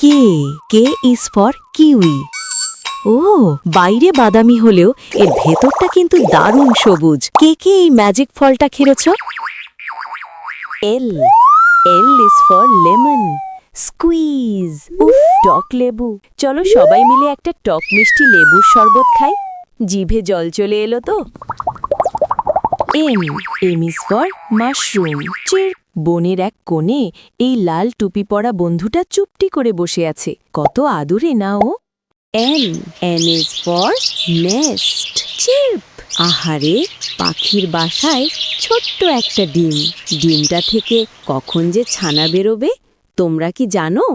K K is for kiwi. ও, বাইরে বাদামি হলেও এর ভেতরটা কিন্তু দারুণ সবুজ। কে কে এই ম্যাজিক ফলটা খেয়েছ? L L is for lemon. Squeeze. উফ, টক লেবু। চলো সবাই মিলে একটা টক মিষ্টি লেবুর শরবত খাই। জিভে জল চলে এলো তো। M is for mushroom. চির। বনের এক কোণে এই লাল টুপি পরা বন্ধুটা চুপটি করে বসে আছে। কত আদুরে না ও। N is for nest. চিপ। আহারে, পাখির বাসায় ছোট্ট একটা ডিম। ডিমটা থেকে কখন যে ছানা বেরোবে তোমরা কি জানো?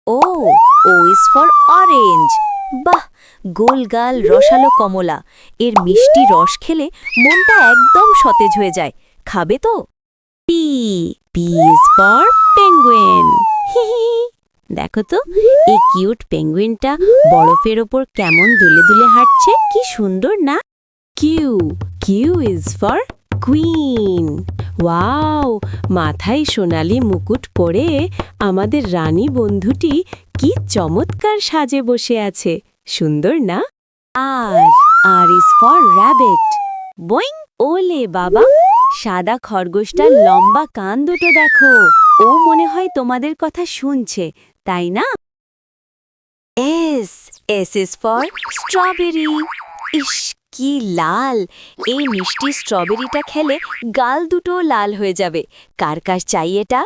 ও ইজ ফর অরেঞ্জ। বাহ, গোলগাল রসালো কমলা। এর মিষ্টি রস খেলে মনটা একদম সতেজ হয়ে যায়। খাবে তো? P is for penguin. দেখো তো, এই কিউট পেঙ্গুইনটা বরফের ওপর কেমন দুলে দুলে হাঁটছে, কি সুন্দর না? Q is for queen. Wow, মাথায় সোনালি মুকুট পরে আমাদের রানী বন্ধুটি কি চমৎকার সাজে বসে আছে, সুন্দর না? আর ইজ ফর র‍্যাবিট। বইং। ওলে বাবা, সাদা খরগোশটার লম্বা কান দুটো দেখো। ও মনে হয় তোমাদের কথা শুনছে, তাই না? S is for strawberry. ইস, কি লাল! এই মিষ্টি স্ট্রবেরিটা খেলে গাল দুটো লাল হয়ে যাবে। কার কার চাই এটা?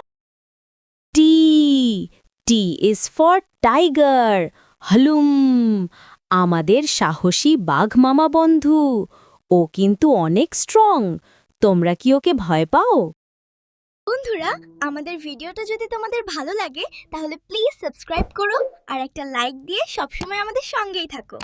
টি ইজ ফর টাইগার। হলুম। আমাদের সাহসী বাঘ মামা বন্ধু। ও কিন্তু অনেক স্ট্রং। তোমরা কি ওকে ভয় পাও? বন্ধুরা, আমাদের ভিডিওটা যদি তোমাদের ভালো লাগে তাহলে প্লিজ সাবস্ক্রাইব করো আর একটা লাইক দিয়ে সবসময় আমাদের সঙ্গেই থাকো।